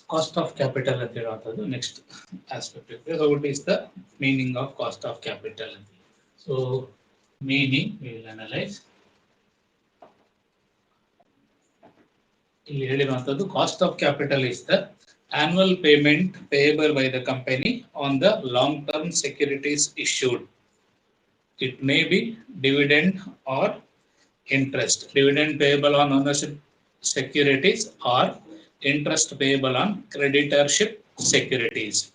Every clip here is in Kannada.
Cost of capital at the next aspect. So what is the meaning of cost of capital? So meaning we will analyze. Cost of capital is the annual payment payable by the company on the long-term securities issued. It may be dividend or interest. Dividend payable on ownership securities or interest payable on creditorship securities.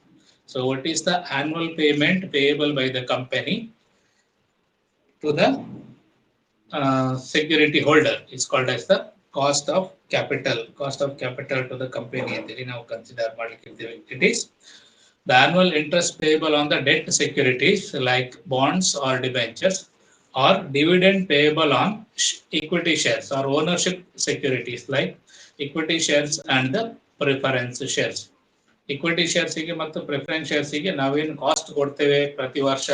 So what is the annual payment payable by the company to the security holder? It's called as the cost of capital. Cost of capital to the company. Now consider it is the annual interest payable on the debt securities like bonds or debentures, or dividend payable on equity shares or ownership securities like equity shares and the preference shares. Equity shares ಗೆ ಮತ್ತು ಪ್ರಿಫರೆನ್ಸ್ ಶೇರ್ಸ್ ಗೆ ನಾವೇನು ಕಾಸ್ಟ್ ಕೊಡ್ತೇವೆ ಪ್ರತಿ ವರ್ಷ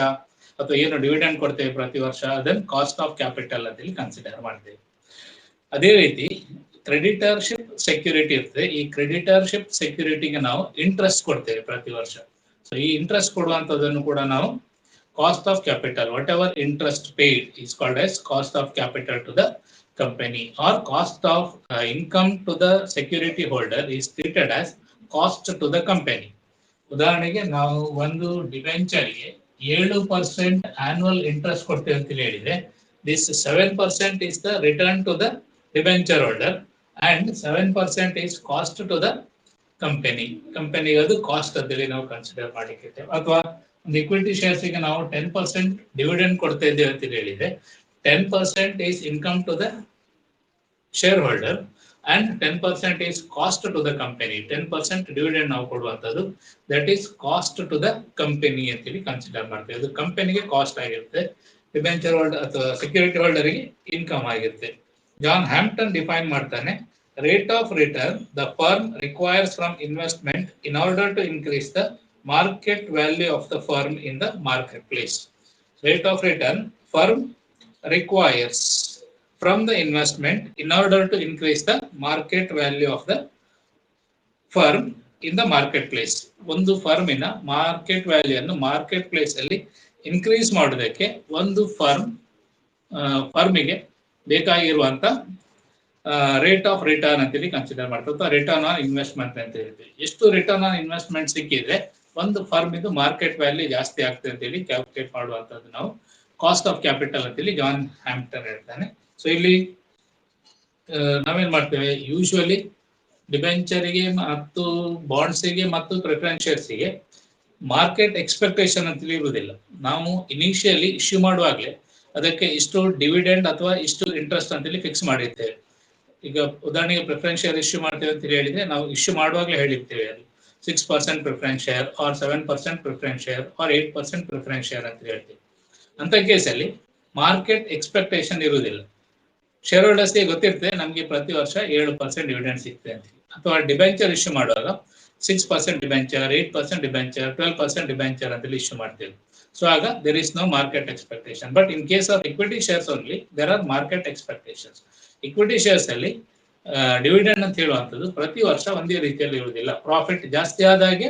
ಅಥವಾ ಏನು ಡಿವಿಡೆಂಡ್ ಕೊಡ್ತೇವೆ ಪ್ರತಿ ವರ್ಷ ಅದನ್ನು ಕಾಸ್ಟ್ ಆಫ್ ಕ್ಯಾಪಿಟಲ್ ಅಂತ ಹೇಳಿ ಕನ್ಸಿಡರ್ ಮಾಡ್ತೇವೆ. ಅದೇ ರೀತಿ ಕ್ರೆಡಿಟರ್ಶಿಪ್ ಸೆಕ್ಯೂರಿಟಿ ಇರ್ತದೆ. ಈ ಕ್ರೆಡಿಟರ್ಶಿಪ್ ಸೆಕ್ಯೂರಿಟಿಗೆ ನಾವು ಇಂಟ್ರೆಸ್ಟ್ ಕೊಡ್ತೇವೆ ಪ್ರತಿ ವರ್ಷ. ಸೊ ಈ ಇಂಟ್ರೆಸ್ಟ್ ಕೊಡುವಂತದನ್ನು ಕೂಡ ನಾವು cost of capital, what ever interest paid is called as cost of capital to the company, or cost of income to the security holder is treated as cost to the company. ಉದಾಹರಣೆಗೆ ನಾವು ಒಂದು ಡಿಬೆಂಚರ್ಗೆ 7% ಆನ್ಯುವಲ್ ಇಂಟ್ರೆಸ್ಟ್ ಕೊಡ್ತೇವೆ ಅಂತ ಹೇಳಿದ್ರೆ, this 7% is the return to the debenture holder and 7% is cost to the company. ಕಂಪನಿಗೆ ಅದು ಕಾಸ್ಟ್ ಅಂತೇಳಿ ನಾವು ಕನ್ಸಿಡರ್ ಮಾಡಿರ್ತೇವೆ. ಅಥವಾ ಒಂದು ಇಕ್ವಿಟಿ ಶೇರ್ಸ್ ಗೆ ನಾವು 10% ಡಿವಿಡೆಂಡ್ ಕೊಡ್ತಾ ಇದ್ದೇವೆ ಅಂತ ಹೇಳಿದ್ರೆ, 10% is income to the shareholder and 10% is cost to the company. 10% dividend ನಾವು ಕೊಡುವಂತದ್ದು, that is cost to the company ಅಂತೇಳಿ ಕನ್ಸಿಡರ್ ಮಾಡ್ತೇವೆ. ಅದು ಕಂಪನಿಗೆ ಕಾಸ್ಟ್ ಆಗಿರುತ್ತೆ, ಡಿಬೆಂಚರ್ ಹೋಲ್ಡರ್ ಅಥವಾ ಸೆಕ್ಯೂರಿಟಿ ಹೋಲ್ಡರ್ಗೆ ಇನ್ಕಮ್ ಆಗಿರುತ್ತೆ. ಜಾನ್ ಹ್ಯಾಂಪ್ಟನ್ ಡಿಫೈನ್ ಮಾಡ್ತಾನೆ, rate of return the firm requires from investment in order to increase the market value of the firm in the marketplace. Rate of return firm requires from the investment in order to increase the market value of the firm in the marketplace. ಒಂದು ಫರ್ಮಿನ ಮಾರ್ಕೆಟ್ ವ್ಯಾಲ್ಯೂ ಅನ್ನು ಮಾರ್ಕೆಟ್ ಪ್ಲೇಸ್ ಅಲ್ಲಿ ಇನ್ಕ್ರೀಸ್ ಮಾಡೋದಕ್ಕೆ ಒಂದು ಫರ್ಮಿಗೆ ಬೇಕಾಗಿರುವಂತ ರೇಟ್ ಆಫ್ ರಿಟರ್ನ್ ಅಂತೇಳಿ ಕನ್ಸಿಡರ್ ಮಾಡ್ತಾರೆ. ರಿಟರ್ನ್ ಆನ್ ಇನ್ವೆಸ್ಟ್ಮೆಂಟ್ ಅಂತ ಹೇಳ್ತೀವಿ. ಎಷ್ಟು ರಿಟರ್ನ್ ಆನ್ ಇನ್ವೆಸ್ಟ್ಮೆಂಟ್ ಸಿಕ್ಕಿದ್ರೆ ಒಂದು ಫರ್ಮ್ ಇದು ಮಾರ್ಕೆಟ್ ವ್ಯಾಲ್ಯೂ ಜಾಸ್ತಿ ಆಗ್ತದೆ ಅಂತೇಳಿ ಕ್ಯಾಲ್ಕುಲೇಟ್ ಮಾಡುವಂತದ್ದು ನಾವು ಕಾಸ್ಟ್ ಆಫ್ ಕ್ಯಾಪಿಟಲ್ ಅಂತೇಳಿ ಜಾನ್ ಹ್ಯಾಂಪ್ಟನ್ ಹೇಳ್ತಾನೆ. ಸೊ ಇಲ್ಲಿ ನಾವೇನ್ ಮಾಡ್ತೇವೆ, ಯೂಶುವಲಿ ಡಿಬೆಂಚರ್ಗೆ ಮತ್ತು ಬಾಂಡ್ಸ್ಗೆ ಮತ್ತು ಪ್ರಿಫರೆನ್ಸ್ ಶೇರ್ಸ್ಗೆ ಮಾರ್ಕೆಟ್ ಎಕ್ಸ್ಪೆಕ್ಟೇಷನ್ ಅಂತೇಳಿ ಇರುವುದಿಲ್ಲ. ನಾವು ಇನಿಷಿಯಲಿ ಇಶ್ಯೂ ಮಾಡುವಾಗಲೇ ಅದಕ್ಕೆ ಇಷ್ಟು ಡಿವಿಡೆಂಡ್ ಅಥವಾ ಇಷ್ಟು ಇಂಟ್ರೆಸ್ಟ್ ಅಂತೇಳಿ ಫಿಕ್ಸ್ ಮಾಡಿರ್ತೇವೆ. ಈಗ ಉದಾಹರಣೆಗೆ ಪ್ರಿಫರೆನ್ಸ್ ಶೇರ್ ಇಶ್ಯೂ ಮಾಡ್ತೇವೆ ಅಂತ ಹೇಳಿದ್ರೆ ನಾವು ಇಶ್ಯೂ ಮಾಡುವಾಗಲೇ ಹೇಳಿರ್ತೇವೆ, ಅದು 6% preference share or 7% preference share or 8% preference share ಅಂತ ಹೇಳ್ತೀವಿ. ಅಂತ ಕೇಸಲ್ಲಿ ಮಾರ್ಕೆಟ್ ಎಕ್ಸ್ಪೆಕ್ಟೇಷನ್ ಇರುವುದಿಲ್ಲ. ಶೇರ್ ಹೋಲ್ಡರ್ಸ್ಗೆ ಗೊತ್ತಿರ್ತದೆ ನಮಗೆ ಪ್ರತಿ ವರ್ಷ 7% ಡಿವಿಡೆಂಡ್ ಸಿಗ್ತದೆ ಅಂತ. ಅಥವಾ ಡಿಬೆಂಚರ್ ಇಶ್ಯೂ ಮಾಡುವಾಗ 6% ಡಿಬೆಂಚರ್, 8% ಡಿಬೆಂಚರ್, 12% ಡಿಬೆಂಚರ್ ಅಂತೇಳಿ ಇಶ್ಯೂ ಮಾಡ್ತೇವೆ. ಸೊ ಆಗ there is no market expectation. But in case of equity shares only, there are market expectations. Equity shares ಅಲ್ಲಿ ಡಿವಿಡೆಂಡ್ ಅಂತ ಹೇಳುವಂಥದ್ದು ಪ್ರತಿ ವರ್ಷ ಒಂದೇ ರೀತಿಯಲ್ಲಿ ಇರುವುದಿಲ್ಲ. ಪ್ರಾಫಿಟ್ ಜಾಸ್ತಿ ಆದಾಗೆ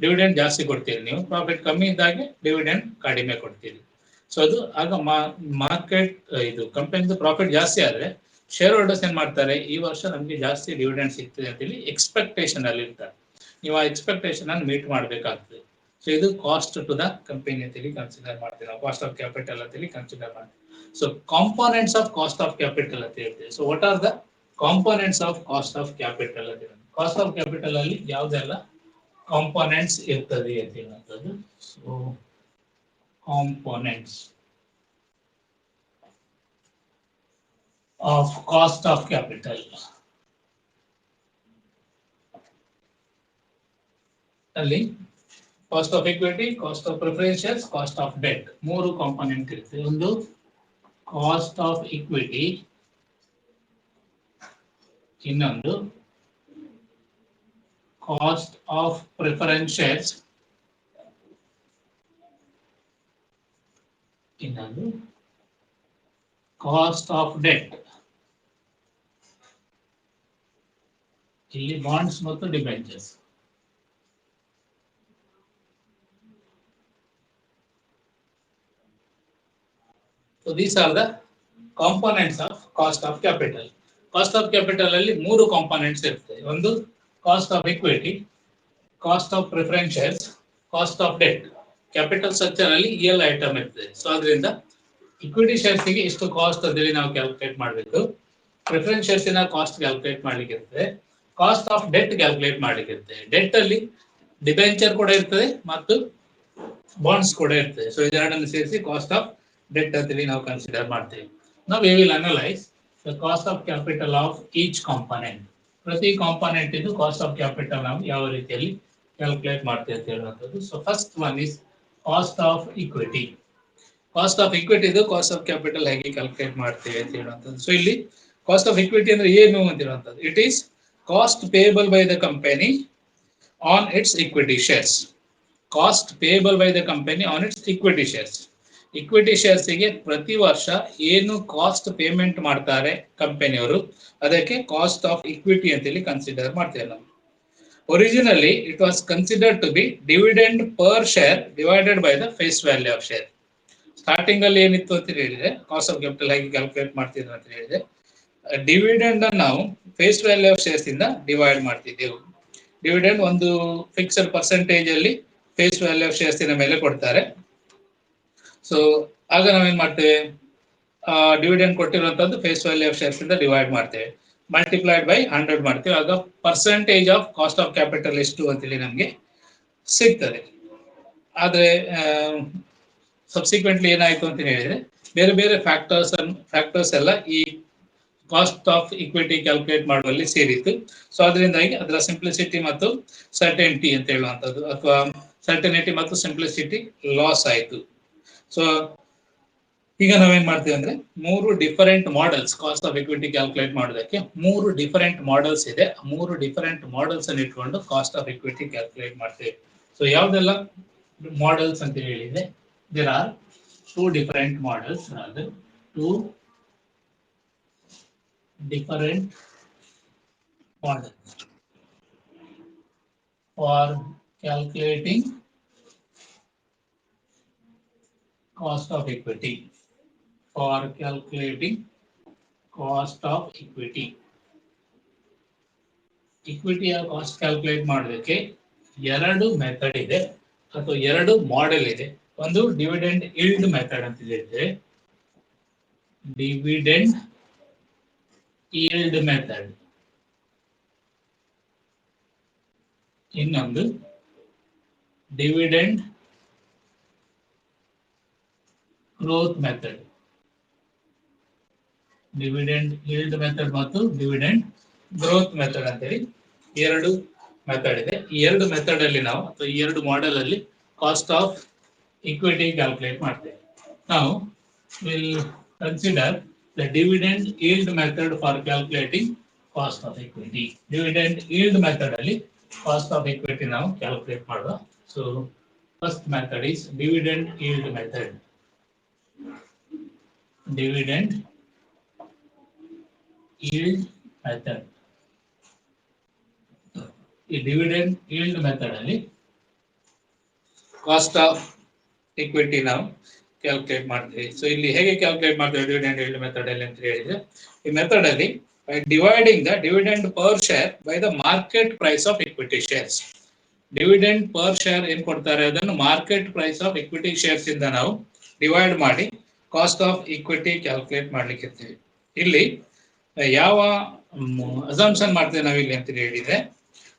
ಡಿವಿಡೆಂಡ್ ಜಾಸ್ತಿ ಕೊಡ್ತೀರಿ ನೀವು, ಪ್ರಾಫಿಟ್ ಕಮ್ಮಿ ಇದ್ದಾಗೆ ಡಿವಿಡೆಂಡ್ ಕಡಿಮೆ ಕೊಡ್ತೀರಿ. ಸೊ ಅದು ಆಗ ಮಾರ್ಕೆಟ್ ಇದು ಕಂಪನಿದು ಪ್ರಾಫಿಟ್ ಜಾಸ್ತಿ ಆದ್ರೆ ಶೇರ್ ಹೋಲ್ಡರ್ಸ್ ಏನ್ ಮಾಡ್ತಾರೆ, ಈ ವರ್ಷ ನಮ್ಗೆ ಜಾಸ್ತಿ ಡಿವಿಡೆಂಡ್ ಸಿಗ್ತದೆ ಅಂತೇಳಿ ಎಕ್ಸ್ಪೆಕ್ಟೇಷನ್ ಅಲ್ಲಿ ಇರ್ತಾರೆ. ನೀವು ಆ ಎಕ್ಸ್ಪೆಕ್ಟೇಷನ್ ಅನ್ನು ಮೀಟ್ ಮಾಡಬೇಕಾಗ್ತದೆ. ಸೊ ಇದು ಕಾಸ್ಟ್ ಟು ದ ಕಂಪನಿ ಅಂತೇಳಿ ಕನ್ಸಿಡರ್ ಮಾಡ್ತೀವಿ ನಾವು, ಕಾಸ್ಟ್ ಆಫ್ ಕ್ಯಾಪಿಟಲ್ ಅಂತೇಳಿ ಕನ್ಸಿಡರ್ ಮಾಡ್ತೀವಿ. So components of cost of capital ಅಂತ ಹೇಳ್ತೀವಿ. So what are the components of cost of capital ಅಂತ ಹೇಳಿ, ಕಾಸ್ಟ್ ಆಫ್ ಕ್ಯಾಪಿಟಲ್ ಅಲ್ಲಿ ಯಾವ್ದೆಲ್ಲ ಕಾಂಪೋನೆಂಟ್ಸ್ ಇರ್ತದೆ ಅಂತ ಹೇಳುವಂಥದ್ದು. So components of cost of capital ಅಲ್ಲಿ cost of equity, cost of preference shares, cost of debt, ಮೂರು ಕಾಂಪೋನೆಂಟ್ ಇರ್ತದೆ. ಒಂದು ಕಾಸ್ಟ್ ಆಫ್ ಇಕ್ವಿಟಿ, ಇನ್ನೊಂದು ಕಾಸ್ಟ್ ಆಫ್ ಪ್ರಿಫರೆನ್ಸ್ ಶೇರ್ಸ್, ಇನ್ನೊಂದು ಕಾಸ್ಟ್ ಆಫ್ ಡೆಟ್. ಇಲ್ಲಿ ಬಾಂಡ್ಸ್ ಮತ್ತು debentures. So these are the components of cost of capital. Cost of capital ಅಲ್ಲಿ ಮೂರು ಕಾಂಪೋನೆಂಟ್ಸ್ ಇರ್ತದೆ. ಒಂದು cost of equity, cost of preference shares, cost of debt. Capital structure ಅಲ್ಲಿ ಈ ಎಲ್ಲ ಐಟಮ್ ಇರ್ತದೆ. ಸೊ ಅದರಿಂದ ಇಕ್ವಿಟಿ ಶೇರ್ಸ್ ಗೆ ಎಷ್ಟು ಕಾಸ್ಟ್ ಅಂತೇಳಿ ನಾವು ಕ್ಯಾಲ್ಕುಲೇಟ್ ಮಾಡಬೇಕು. ಪ್ರಿಫರೆನ್ಸ್ ಶೇರ್ಸ್ ನ ಕಾಸ್ಟ್ ಕ್ಯಾಲ್ಕುಲೇಟ್ ಮಾಡ್ಲಿಕ್ಕೆ ಇರ್ತದೆ. ಕಾಸ್ಟ್ ಆಫ್ ಡೆಟ್ ಕ್ಯಾಲ್ಕುಲೇಟ್ ಮಾಡ್ಲಿಕ್ಕೆ ಇರ್ತದೆ. ಡೆಟ್ ಅಲ್ಲಿ ಡಿಬೆಂಚರ್ ಕೂಡ ಇರ್ತದೆ ಮತ್ತು ಬಾಂಡ್ಸ್ ಕೂಡ ಇರ್ತದೆ. ಸೊ ಇದೆರಡನ್ನು ಸೇರಿಸಿ ಕಾಸ್ಟ್ ಆಫ್ ಡೆಟ್ ಅಂತೇಳಿ ನಾವು ಕನ್ಸಿಡರ್ ಮಾಡ್ತೇವೆ. ನಾವು we will analyse the cost of capital of each component. ಪ್ರತಿ ಕಾಂಪೋನೆಂಟ್ ಇದು ಕಾಸ್ಟ್ ಆಫ್ ಕ್ಯಾಪಿಟಲ್ ನಾವು ಯಾವ ರೀತಿಯಲ್ಲಿ ಕ್ಯಾಲ್ಕುಲೇಟ್ ಮಾಡ್ತೇವೆ ಅಂತ ಹೇಳುವಂಥದ್ದು. So first one is cost of equity. Cost of equity ಇದು ಕಾಸ್ಟ್ ಆಫ್ ಕ್ಯಾಪಿಟಲ್ ಹೇಗೆ ಕ್ಯಾಲ್ಕುಲೇಟ್ ಮಾಡ್ತೇವೆ ಅಂತ ಹೇಳುವಂಥದ್ದು. ಸೊ ಇಲ್ಲಿ ಕಾಸ್ಟ್ ಆಫ್ ಇಕ್ವಿಟಿ ಅಂದ್ರೆ ಏನು ಅಂತ ಹೇಳುವಂಥದ್ದು. It is cost payable by the company on its equity shares. Cost payable by the company on its equity shares. Equity shares ಗೆ ಪ್ರತಿ ವರ್ಷ ಏನು ಕಾಸ್ಟ್ ಪೇಮೆಂಟ್ ಮಾಡ್ತಾರೆ ಕಂಪನಿಯವರು, ಅದಕ್ಕೆ ಕಾಸ್ಟ್ ಆಫ್ ಇಕ್ವಿಟಿ ಅಂತೇಳಿ ಕನ್ಸಿಡರ್ ಮಾಡ್ತೇವೆ ನಾವು. Originally it was considered to be dividend per share divided by the face value of share. Starting ಅಲ್ಲಿ ಏನಿತ್ತು ಅಂತ ಹೇಳಿದ್ರೆ ಕಾಸ್ಟ್ ಆಫ್ ಕ್ಯಾಪಿಟಲ್ ಹೇಗೆ ಕ್ಯಾಲ್ಕುಲೇಟ್ ಮಾಡ್ತಿದ್ರು ಅಂತ ಹೇಳಿದ್ರೆ, ಡಿವಿಡೆಂಡ್ ಅನ್ನು ನಾವು ಫೇಸ್ ವ್ಯಾಲ್ಯೂ ಆಫ್ ಶೇರ್ಸ್ ಇಂದ ಡಿವೈಡ್ ಮಾಡ್ತಿದ್ದೆವು. ಡಿವಿಡೆಂಡ್ ಒಂದು ಫಿಕ್ಸ್ಡ್ ಪರ್ಸೆಂಟೇಜ್ ಅಲ್ಲಿ ಫೇಸ್ ವ್ಯಾಲ್ಯೂ ಆಫ್ ಶೇರ್ಸ್ ಮೇಲೆ ಕೊಡ್ತಾರೆ. ಸೊ ಆಗ ನಾವೇನ್ ಮಾಡ್ತೇವೆ, ಡಿವಿಡೆಂಡ್ ಕೊಟ್ಟಿರುವಂತದ್ದು ಫೇಸ್ ವ್ಯಾಲ್ಯೂ ಆಫ್ ಶೇರ್ಸ್ ಇಂದ ಡಿವೈಡ್ ಮಾಡ್ತೇವೆ, ಮಲ್ಟಿಪ್ಲೈಡ್ ಬೈ 100 ಮಾಡ್ತೇವೆ. ಆಗ percentage of cost of capital ಎಷ್ಟು ಅಂತೇಳಿ ನಮ್ಗೆ ಸಿಗ್ತದೆ. ಆದ್ರೆ ಸಬ್ಸಿಕ್ವೆಂಟ್ಲಿ ಏನಾಯ್ತು ಅಂತ ಹೇಳಿದ್ರೆ, ಬೇರೆ ಬೇರೆ ಫ್ಯಾಕ್ಟರ್ಸ್ ಎಲ್ಲ ಈ ಕಾಸ್ಟ್ ಆಫ್ ಇಕ್ವಿಟಿ ಕ್ಯಾಲ್ಕುಲೇಟ್ ಮಾಡುವಲ್ಲಿ ಸೇರಿತ್ತು. ಸೊ ಅದರಿಂದಾಗಿ ಅದರ ಸಿಂಪ್ಲಿಸಿಟಿ ಮತ್ತು ಸರ್ಟೆನಿಟಿ ಅಂತ ಹೇಳುವಂಥದ್ದು, ಅಥವಾ ಸರ್ಟೆನಿಟಿ ಮತ್ತು ಸಿಂಪ್ಲಿಸಿಟಿ ಲಾಸ್ ಆಯಿತು. ಸೊ ಈಗ ನಾವೇನ್ ಮಾಡ್ತೀವಿ ಅಂದ್ರೆ, ಮೂರು different models cost of equity calculate ಮಾಡೋದಕ್ಕೆ ಮೂರು ಡಿಫರೆಂಟ್ ಮಾಡೆಲ್ಸ್ ಇದೆ. ಮೂರು ಡಿಫರೆಂಟ್ ಮಾಡೆಲ್ಸ್ ಅನ್ನು ಇಟ್ಕೊಂಡು ಕಾಸ್ಟ್ ಆಫ್ ಇಕ್ವಿಟಿ ಕ್ಯಾಲ್ಕುಲೇಟ್ ಮಾಡ್ತೇವೆ. ಸೊ ಯಾವ್ದೆಲ್ಲ ಮಾಡೆಲ್ಸ್ ಅಂತ ಹೇಳಿದ್ರೆ, there are two different models. Two different models for calculating cost of equity. For calculating cost of equity. Equity or cost calculate ಮಾಡೋದಕ್ಕೆ ಎರಡು ಮೆಥಡ್ ಇದೆ ಅಥವಾ ಎರಡು ಮಾಡೆಲ್ ಇದೆ. ಒಂದು ಡಿವಿಡೆಂಡ್ yield ಮೆಥಡ್ ಅಂತ ಇದೆ, ಡಿವಿಡೆಂಡ್ yield ಮೆಥಡ್. ಇನ್ನೊಂದು dividend growth method. Dividend yield method ಮತ್ತು ಡಿವಿಡೆಂಡ್ ಗ್ರೋತ್ ಮೆಥಡ್ ಅಂತೇಳಿ ಎರಡು ಮೆಥಡ್ ಇದೆ. ಈ ಎರಡು ಮೆಥಡ್ ಅಲ್ಲಿ ನಾವು ಅಥವಾ ಈ ಎರಡು ಮಾಡೆಲ್ ಅಲ್ಲಿ ಕಾಸ್ಟ್ ಆಫ್ ಇಕ್ವಿಟಿ ಕ್ಯಾಲ್ಕುಲೇಟ್ ಮಾಡ್ತೇವೆ. ನಾವು will consider the dividend yield method for calculating cost of equity. Dividend yield method ಅಲ್ಲಿ ಕಾಸ್ಟ್ ಆಫ್ ಇಕ್ವಿಟಿ ನಾವು ಕ್ಯಾಲ್ಕುಲೇಟ್ ಮಾಡುವ. So first method is dividend yield method. Dividend yield method. ಈ ಡಿವಿಡೆಂಡ್ yield ಮೆಥಡ್ ಅಲ್ಲಿ ಕಾಸ್ಟ್ ಆಫ್ ಇಕ್ವಿಟಿ ನಾವು ಕ್ಯಾಲ್ಕುಲೇಟ್ ಮಾಡ್ತೀವಿ. ಸೊ ಇಲ್ಲಿ ಹೇಗೆ ಕ್ಯಾಲ್ಕುಲೇಟ್ ಮಾಡ್ತೀವಿ ಡಿವಿಡೆಂಡ್ yield ಮೆಥಡ್ ಅಲ್ಲಿ ಅಂತ ಹೇಳಿದ್ರೆ, ಈ ಮೆಥಡ್ ಅಲ್ಲಿ by dividing the dividend per share by the market price of equity shares. Dividend per share ಏನ್ ಕೊಡ್ತಾರೆ ಅದನ್ನು market price of equity shares ಇಂದ ನಾವು ಡಿವೈಡ್ ಮಾಡಿ ಕಾಸ್ಟ್ ಆಫ್ ಇಕ್ವಿಟಿ ಕ್ಯಾಲ್ಕುಲೇಟ್ ಮಾಡ್ಲಿಕ್ಕೆ ಇರ್ತೀವಿ. ಇಲ್ಲಿ ಯಾವ ಅಸಂಪ್ಷನ್ ಮಾಡ್ತೇವೆ ನಾವು ಇಲ್ಲಿ ಅಂತ ಹೇಳಿದ್ರೆ,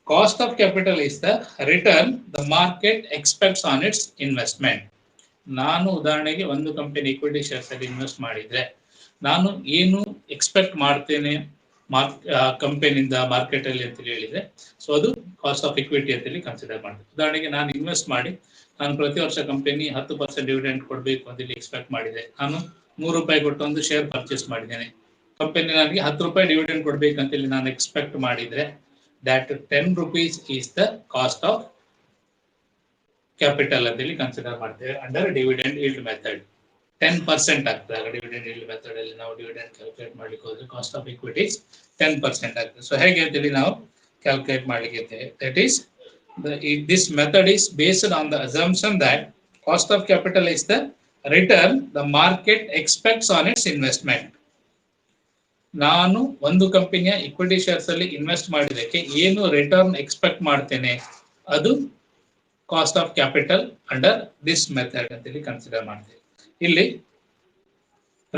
cost of capital is the return the market expects on its investment. ನಾನು ಉದಾಹರಣೆಗೆ ಒಂದು ಕಂಪನಿ ಇಕ್ವಿಟಿ ಶೇರ್ಸ್ ಅಲ್ಲಿ ಇನ್ವೆಸ್ಟ್ ಮಾಡಿದ್ರೆ ನಾನು ಏನು ಎಕ್ಸ್ಪೆಕ್ಟ್ ಮಾಡ್ತೇನೆ ಕಂಪನಿಯಿಂದ ಮಾರ್ಕೆಟ್ ಅಲ್ಲಿ ಅಂತ ಹೇಳಿದ್ರೆ, ಸೊ ಅದು ಕಾಸ್ಟ್ ಆಫ್ ಇಕ್ವಿಟಿ ಅಂತೇಳಿ ಕನ್ಸಿಡರ್ ಮಾಡ್ತೇವೆ. ಉದಾಹರಣೆಗೆ ನಾನು ಇನ್ವೆಸ್ಟ್ ಮಾಡಿ ನಾನು ಪ್ರತಿ ವರ್ಷ ಕಂಪನಿ 10% ಡಿವಿಡೆಂಡ್ ಕೊಡಬೇಕು ಅಂತ ಎಕ್ಸ್ಪೆಕ್ಟ್ ಮಾಡಿದೆ. ನಾನು ₹100 ಕೊಟ್ಟು ಒಂದು ಶೇರ್ ಪರ್ಚೇಸ್ ಮಾಡಿದ್ದೇನೆ. ಕಂಪನಿ ನನಗೆ ₹10 ಡಿವಿಡೆಂಡ್ ಕೊಡ್ಬೇಕಂತೇಳಿ ನಾನು ಎಕ್ಸ್ಪೆಕ್ಟ್ ಮಾಡಿದ್ರೆ, that 10 rupees is the cost of capital ಅಂತೇಳಿ ಕನ್ಸಿಡರ್ ಮಾಡ್ತೇವೆ ಅಂಡರ್ ಡಿವಿಡೆಂಡ್ yield ಮೆಥಡ್. 10% ಆಗ್ತದೆ. ಆಗ ಡಿವಿಡೆಂಡ್ yield ಮೆಥಡ್ ಅಲ್ಲಿ ನಾವು ಡಿವಿಡೆಂಡ್ ಕ್ಯಾಲ್ಕುಲೇಟ್ ಮಾಡ್ಲಿಕ್ಕೆ ಹೋದ್ರೆ ಕಾಸ್ಟ್ ಆಫ್ ಇಕ್ವಿಟಿ 10% ಆಗ್ತದೆ. ಸೊ ಹೇಗೆ ಅಂತೇಳಿ ನಾವು ಕ್ಯಾಲ್ಕುಲೇಟ್ ಮಾಡಲಿಕ್ಕೆ. That is this method is based on the assumption that cost of capital is the return the market expects on its investment. ನಾನು ಒಂದು ಕಂಪನಿಯ ಇಕ್ವಿಟಿ ಶೇರ್ಸ್ ಅಲ್ಲಿ ಇನ್ವೆಸ್ಟ್ ಮಾಡಿದಕ್ಕೆ ಏನು ರಿಟರ್ನ್ ಎಕ್ಸ್ಪೆಕ್ಟ್ ಮಾಡ್ತೇನೆ ಅದು cost of capital under this method ಅಂತೇಳಿ ಕನ್ಸಿಡರ್ ಮಾಡ್ತೇವೆ. ಇಲ್ಲಿ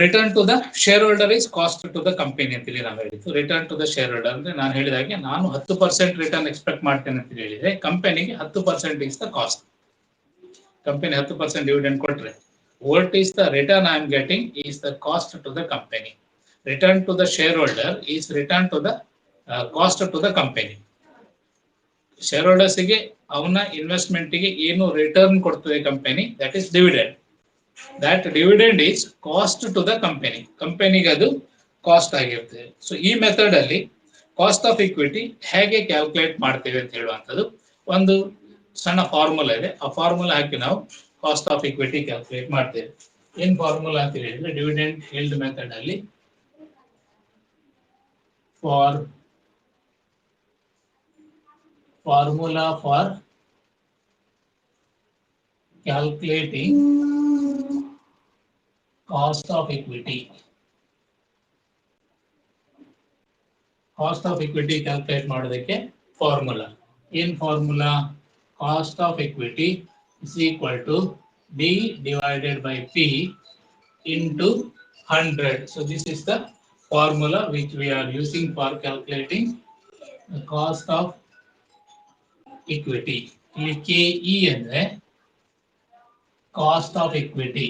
return to the share holder is cost to the company ಅಂತೇಳಿ ನಾವು ಹೇಳಿದ್ದು. Return to the share holder ಅಂದ್ರೆ ನಾನು ಹೇಳಿದಾಗೆ ನಾನು 10% ರಿಟರ್ನ್ ಎಕ್ಸ್ಪೆಕ್ಟ್ ಮಾಡ್ತೇನೆ ಅಂತ ಹೇಳಿದ್ರೆ ಕಂಪನಿಗೆ 10% is the cost. Company 10% dividend ಕೊಟ್ರೆ what is the return I am getting is the cost to the company. Return to the share holder is return to the cost to the company. Share ಹೋಲ್ಡರ್ಸ್ಗೆ ಅವನ ಇನ್ವೆಸ್ಟ್ಮೆಂಟ್ಗೆ ಏನು ರಿಟರ್ನ್ ಕೊಡ್ತದೆ company, that is dividend. That dividend is cost to the company. ಕಂಪನಿಗೆ ಅದು ಕಾಸ್ಟ್ ಆಗಿರ್ತದೆ. ಸೊ ಈ ಮೆಥಡ್ ಅಲ್ಲಿ ಕಾಸ್ಟ್ ಆಫ್ ಇಕ್ವಿಟಿ ಹೇಗೆ ಕ್ಯಾಲ್ಕುಲೇಟ್ ಮಾಡ್ತೇವೆ ಅಂತ ಹೇಳುವಂಥದ್ದು ಒಂದು ಸಣ್ಣ ಫಾರ್ಮುಲಾ ಇದೆ. ಆ ಫಾರ್ಮುಲಾ ಹಾಕಿ ನಾವು ಕಾಸ್ಟ್ ಆಫ್ ಇಕ್ವಿಟಿ ಕ್ಯಾಲ್ಕುಲೇಟ್ ಮಾಡ್ತೇವೆ. ಏನ್ ಫಾರ್ಮುಲಾ ಅಂತ ಹೇಳಿದ್ರೆ ಡಿವಿಡೆಂಡ್ ಯೀಲ್ಡ್ ಮೆಥಡ್ ಅಲ್ಲಿ formula for calculating cost of equity. Cost of equity calculate ಮಾಡೋದಕ್ಕೆ ಫಾರ್ಮುಲಾ ಏನ್ formula? Cost of equity is equal to D divided by P into 100. So this is the formula which we are using for calculating the cost of equity. ಇಲ್ಲಿ KE ಅಂದ್ರೆ cost of equity.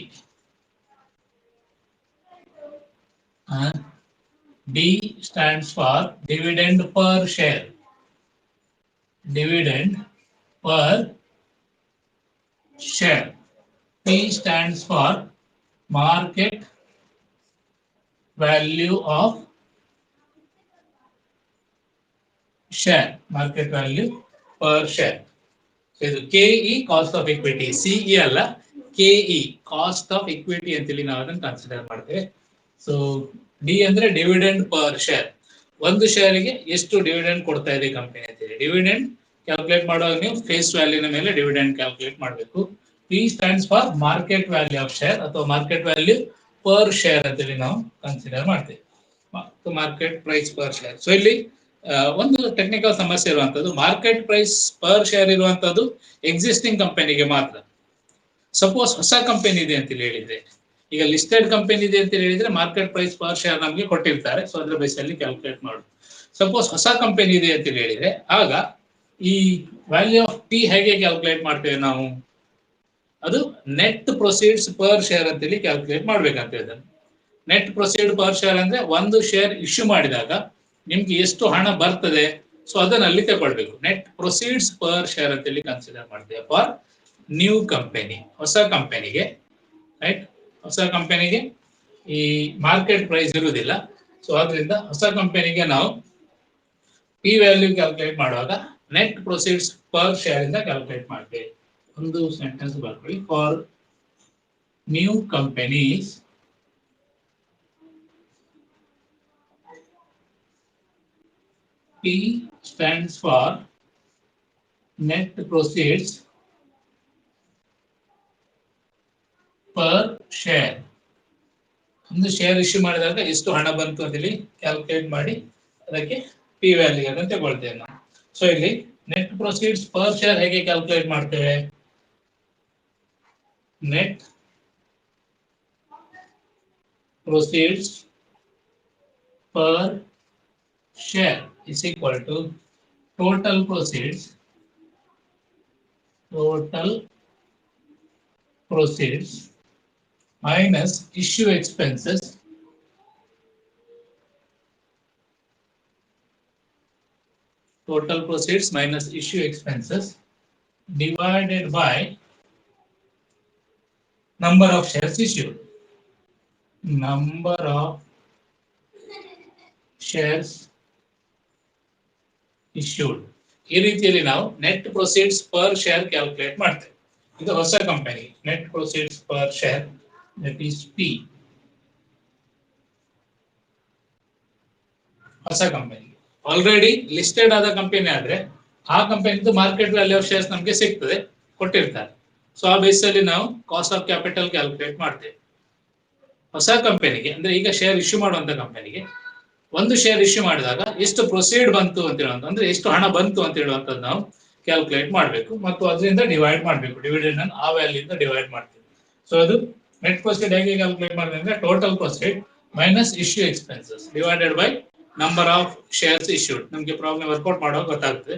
D stands for dividend per share. Dividend per share. P stands for market value of share. Market value per share. So ಇದು KE cost of equity. CE ಅಲ್ಲ, KE cost of equity ಅಂತೇಳಿ ನಾವು ಅದನ್ನು ಕನ್ಸಿಡರ್ ಮಾಡ್ತೇವೆ. ಸೊ ಡಿ ಅಂದ್ರೆ ಡಿವಿಡೆಂಡ್ ಪರ್ ಶೇರ್. ಒಂದು ಶೇರಿಗೆ ಎಷ್ಟು ಡಿವಿಡೆಂಡ್ ಕೊಡ್ತಾ ಇದೆ ಕಂಪನಿ ಅಂತೇಳಿ ಡಿವಿಡೆಂಡ್ ಕ್ಯಾಲ್ಕುಲೇಟ್ ಮಾಡುವಾಗ ನೀವು ಫೇಸ್ ವ್ಯಾಲ್ಯೂನ ಮೇಲೆ ಡಿವಿಡೆಂಡ್ ಕ್ಯಾಲ್ಕುಲೇಟ್ ಮಾಡಬೇಕು. P stands for market value of share ಅಥವಾ ಮಾರ್ಕೆಟ್ ವ್ಯಾಲ್ಯೂ ಪರ್ ಶೇರ್ ಅಂತೇಳಿ ನಾವು ಕನ್ಸಿಡರ್ ಮಾಡ್ತೇವೆ. Market price per share. So ಇಲ್ಲಿ ಒಂದು ಟೆಕ್ನಿಕಲ್ ಸಮಸ್ಯೆ ಇರುವಂತದ್ದು, ಮಾರ್ಕೆಟ್ ಪ್ರೈಸ್ ಪರ್ ಶೇರ್ ಇರುವಂತದ್ದು ಎಕ್ಸಿಸ್ಟಿಂಗ್ ಕಂಪನಿಗೆ ಮಾತ್ರ. ಸಪೋಸ್ ಹೊಸ ಕಂಪನಿ ಇದೆ ಅಂತ ಹೇಳಿದ್ರೆ, ಈಗ ಲಿಸ್ಟೆಡ್ ಕಂಪನಿ ಇದೆ ಅಂತ ಹೇಳಿದ್ರೆ ಮಾರ್ಕೆಟ್ ಪ್ರೈಸ್ ಪರ್ ಶೇರ್ ನಮಗೆ ಕೊಟ್ಟಿರ್ತಾರೆ. ಸೊ ಅದ್ರ ಬೇಸ್ ಅಲ್ಲಿ ಕ್ಯಾಲ್ಕುಲೇಟ್ ಮಾಡೋದು. ಸಪೋಸ್ ಹೊಸ ಕಂಪನಿ ಇದೆ ಅಂತ ಹೇಳಿದ್ರೆ ಆಗ ಈ ವ್ಯಾಲ್ಯೂ ಆಫ್ ಪಿ ಹೇಗೆ ಕ್ಯಾಲ್ಕುಲೇಟ್ ಮಾಡ್ತೇವೆ ನಾವು? ಅದು ನೆಟ್ ಪ್ರೊಸೀಡ್ಸ್ ಪರ್ ಶೇರ್ ಅಂತೇಳಿ ಕ್ಯಾಲ್ಕುಲೇಟ್ ಮಾಡ್ಬೇಕಂತ ಹೇಳಿದ್ರೆ, ನೆಟ್ ಪ್ರೊಸೀಡ್ ಪರ್ ಶೇರ್ ಅಂದ್ರೆ ಒಂದು ಶೇರ್ ಇಶ್ಯೂ ಮಾಡಿದಾಗ ನಿಮ್ಗೆ ಎಷ್ಟು ಹಣ ಬರ್ತದೆ, ಸೊ ಅದನ್ನ ಅಲ್ಲಿ ತಗೊಳ್ಬೇಕು. ನೆಟ್ ಪ್ರೊಸೀಡ್ಸ್ ಪರ್ ಶೇರ್ ಅಂತೇಳಿ ಕನ್ಸಿಡರ್ ಮಾಡ್ತೇವೆ ಫಾರ್ ನ್ಯೂ ಕಂಪನಿ, ಹೊಸ ಕಂಪನಿಗೆ. ರೈಟ್, ಹೊಸ ಕಂಪನಿಗೆ ಈ ಮಾರ್ಕೆಟ್ ಪ್ರೈಸ್ ಇರುವುದಿಲ್ಲ. ಸೊ ಆದ್ರಿಂದ ಹೊಸ ಕಂಪನಿಗೆ ನಾವು ಪಿ ವ್ಯಾಲ್ಯೂ ಕ್ಯಾಲ್ಕುಲೇಟ್ ಮಾಡುವಾಗ ನೆಟ್ ಪ್ರೊಸೀಡ್ಸ್ ಪರ್ ಶೇರ್ ಇಂದ ಕ್ಯಾಲ್ಕುಲೇಟ್ ಮಾಡ್ತೇವೆ. ಒಂದು ಸೆಂಟೆನ್ಸ್ ಬರ್ಕೊಳ್ಳಿ. For new companies P stands for net proceeds per share. ಒಂದು ಶೇರ್ ಇಶ್ಯೂ ಮಾಡಿದಾಗ ಎಷ್ಟು ಹಣ ಬಂತು ಅಂತೇಳಿ ಕ್ಯಾಲ್ಕುಲೇಟ್ ಮಾಡಿ ಅದಕ್ಕೆ ಪಿ ವ್ಯಾಲ್ಯೂ ಅಂತ ತಗೊಳ್ತೇವೆ ನಾವು. ಸೊ ಇಲ್ಲಿ ನೆಟ್ ಪ್ರೊಸೀಡ್ಸ್ ಪರ್ ಶೇರ್ ಹೇಗೆ ಕ್ಯಾಲ್ಕುಲೇಟ್ ಮಾಡ್ತೇವೆ? Net proceeds per share is equal to total proceeds minus issue expenses divided by number of shares issued. Number of shares issued. ಈ ರೀತಿಯಲ್ಲಿ ನಾವು net proceeds per share calculate ಮಾಡ್ತೇವೆ. ಇದು ಹೊಸ company net proceeds per share that is P. ಹೊಸ ಕಂಪನಿ ಆಲ್ರೆಡಿ ಲಿಸ್ಟೆಡ್ ಆದ ಕಂಪನಿ ಆದ್ರೆ ಆ ಕಂಪನಿದು ಮಾರ್ಕೆಟ್ ವ್ಯಾಲ್ಯೂ ಆಫ್ ಶೇರ್ಸ್ ನಮಗೆ ಸಿಗ್ತದೆ, ಕೊಟ್ಟಿರ್ತಾರೆ. ಸೊ ಆ ಬೇಸ್ ಅಲ್ಲಿ ನಾವು ಕಾಸ್ಟ್ ಆಫ್ ಕ್ಯಾಪಿಟಲ್ ಕ್ಯಾಲ್ಕುಲೇಟ್ ಮಾಡ್ತೇವೆ. ಹೊಸ ಕಂಪನಿಗೆ ಅಂದ್ರೆ ಈಗ ಶೇರ್ ಇಶ್ಯೂ ಮಾಡುವಂತ ಕಂಪನಿಗೆ ಒಂದು ಶೇರ್ ಇಶ್ಯೂ ಮಾಡಿದಾಗ ಎಷ್ಟು ಪ್ರೊಸೀಡ್ ಬಂತು ಅಂತ ಹೇಳುವಂತ, ಅಂದ್ರೆ ಎಷ್ಟು ಹಣ ಬಂತು ಅಂತ ಹೇಳುವಂತದ್ದು ನಾವು ಕ್ಯಾಲ್ಕುಲೇಟ್ ಮಾಡಬೇಕು ಮತ್ತು ಅದರಿಂದ ಡಿವೈಡ್ ಮಾಡಬೇಕು. ಡಿವಿಡೆಂಡ್ ಅನ್ನು ಆ ವ್ಯಾಲ್ಯೂ ಇಂದ ಡಿವೈಡ್ ಮಾಡ್ತೀವಿ. ಸೊ ಅದು ನೆಟ್ ಪ್ರೊಸೀಡ್ ಹೇಗೆ ಕ್ಯಾಲ್ಕುಲೇಟ್ ಮಾಡಿದ್ರೆ ಅಂದ್ರೆ total proceed minus issue expenses divided by number of shares issued. ನಮಗೆ ಪ್ರಾಬ್ಲಮ್ ವರ್ಕೌಟ್ ಮಾಡುವಾಗ ಗೊತ್ತಾಗ್ತದೆ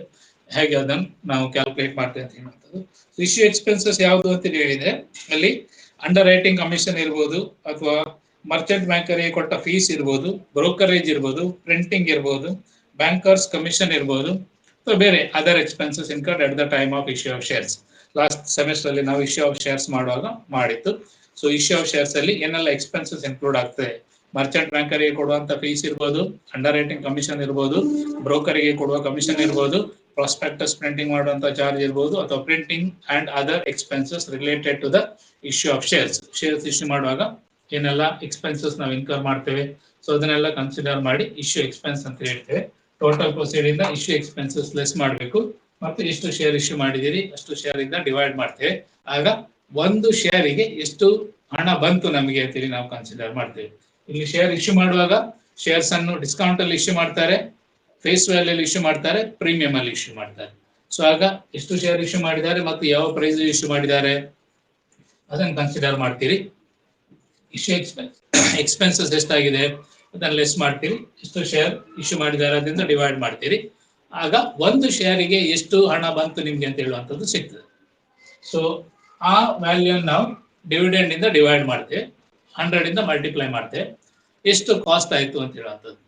ಹೇಗೆ ಅದನ್ನು ನಾವು ಕ್ಯಾಲ್ಕುಲೇಟ್ ಮಾಡ್ತೇವೆ ಅಂತ ಹೇಳುವಂಥದ್ದು. ಇಶ್ಯೂ ಎಕ್ಸ್ಪೆನ್ಸಸ್ ಯಾವುದು ಅಂತ ಹೇಳಿದ್ರೆ ಅಲ್ಲಿ ಅಂಡರ್ ರೈಟಿಂಗ್ ಕಮಿಷನ್ ಇರ್ಬೋದು, ಅಥವಾ ಮರ್ಚೆಂಟ್ ಬ್ಯಾಂಕರಿಗೆ ಕೊಟ್ಟ ಫೀಸ್ ಇರ್ಬೋದು, ಬ್ರೋಕರೇಜ್ ಇರ್ಬೋದು, ಪ್ರಿಂಟಿಂಗ್ ಇರ್ಬೋದು, ಬ್ಯಾಂಕರ್ಸ್ ಕಮಿಷನ್ ಇರ್ಬೋದು, ಅಥವಾ ಬೇರೆ other expenses incurred at the time of issue of shares. Last semester ಅಲ್ಲಿ ನಾವು ಇಶ್ಯೂ ಆಫ್ ಶೇರ್ಸ್ ಮಾಡುವಾಗ ಮಾಡಿತ್ತು. ಸೊ ಇಶ್ಯೂ ಆಫ್ ಶೇರ್ಸ್ ಅಲ್ಲಿ ಏನೆಲ್ಲ ಎಕ್ಸ್ಪೆನ್ಸಸ್ ಇನ್ಕ್ಲೂಡ್ ಆಗ್ತದೆ, ಮರ್ಚೆಂಟ್ ಬ್ಯಾಂಕರಿಗೆ ಕೊಡುವಂತ ಫೀಸ್ ಇರ್ಬೋದು, ಅಂಡರ್ ರೈಟಿಂಗ್ ಕಮಿಷನ್ ಇರ್ಬೋದು, ಬ್ರೋಕರಿಗೆ ಕೊಡುವ ಕಮಿಷನ್ ಇರ್ಬೋದು, ಪ್ರಾಸ್ಪೆಕ್ಟಸ್ ಪ್ರಿಂಟಿಂಗ್ ಮಾಡುವಂತ ಚಾರ್ಜ್ ಇರ್ಬೋದು, ಅಥವಾ printing and other expenses related to the issue of shares. Shares issue ಮಾಡುವಾಗ ಏನೆಲ್ಲ ಎಕ್ಸ್ಪೆನ್ಸಸ್ ನಾವು ಇನ್ಕರ್ ಮಾಡ್ತೇವೆ, ಸೊ ಅದನ್ನೆಲ್ಲ ಕನ್ಸಿಡರ್ ಮಾಡಿ ಇಶ್ಯೂ ಎಕ್ಸ್ಪೆನ್ಸ್ ಅಂತ ಹೇಳ್ತೇವೆ. ಟೋಟಲ್ ಪ್ರೊಸೀಡ್ ಇಂದ ಇಶ್ಯೂ ಎಕ್ಸ್ಪೆನ್ಸಸ್ ಲೆಸ್ ಮಾಡಬೇಕು ಮತ್ತು ಎಷ್ಟು ಶೇರ್ ಇಶ್ಯೂ ಮಾಡಿದಿರಿ ಅಷ್ಟು ಶೇರ್ ಇಂದ ಡಿವೈಡ್ ಮಾಡ್ತೇವೆ. ಆಗ ಒಂದು ಶೇರಿಗೆ ಎಷ್ಟು ಹಣ ಬಂತು ನಮಗೆ ಅಂತೇಳಿ ನಾವು ಕನ್ಸಿಡರ್ ಮಾಡ್ತೇವೆ. ಇಲ್ಲಿ ಶೇರ್ ಇಶ್ಯೂ ಮಾಡುವಾಗ ಶೇರ್ಸ್ ಅನ್ನು ಡಿಸ್ಕೌಂಟ್ ಅಲ್ಲಿ ಇಶ್ಯೂ ಮಾಡ್ತಾರೆ, ಫೇಸ್ ವ್ಯಾಲ್ಯೂ ಅಲ್ಲಿ ಇಶ್ಯೂ ಮಾಡ್ತಾರೆ, ಪ್ರೀಮಿಯಂ ಅಲ್ಲಿ ಇಶ್ಯೂ ಮಾಡ್ತಾರೆ. ಸೊ ಆಗ ಎಷ್ಟು ಶೇರ್ ಇಶ್ಯೂ ಮಾಡಿದ್ದಾರೆ ಮತ್ತು ಯಾವ ಪ್ರೈಸ್ ಇಶ್ಯೂ ಮಾಡಿದ್ದಾರೆ ಅದನ್ನು ಕನ್ಸಿಡರ್ ಮಾಡ್ತೀರಿ. ಇಶ್ಯೂ ಎಕ್ಸ್ಪೆನ್ಸಸ್ ಎಷ್ಟಾಗಿದೆ ಅದನ್ನ ಲೆಸ್ ಮಾಡ್ತೀರಿ, ಎಷ್ಟು ಶೇರ್ ಇಶ್ಯೂ ಮಾಡಿದ್ದಾರೆ ಅದರಿಂದ ಡಿವೈಡ್ ಮಾಡ್ತೀರಿ. ಆಗ ಒಂದು ಶೇರಿಗೆ ಎಷ್ಟು ಹಣ ಬಂತು ನಿಮ್ಗೆ ಅಂತ ಹೇಳುವಂಥದ್ದು ಸಿಗ್ತದೆ. ಸೊ ಆ ವ್ಯಾಲ್ಯೂ ನಾವು ಡಿವಿಡೆಂಡ್ ಇಂದ ಡಿವೈಡ್ ಮಾಡ್ತೇವೆ, 100 ಇಂದ ಮಲ್ಟಿಪ್ಲೈ ಮಾಡ್ತೇವೆ, ಎಷ್ಟು ಕಾಸ್ಟ್ ಆಯ್ತು ಅಂತ ಹೇಳುವಂಥದ್ದು.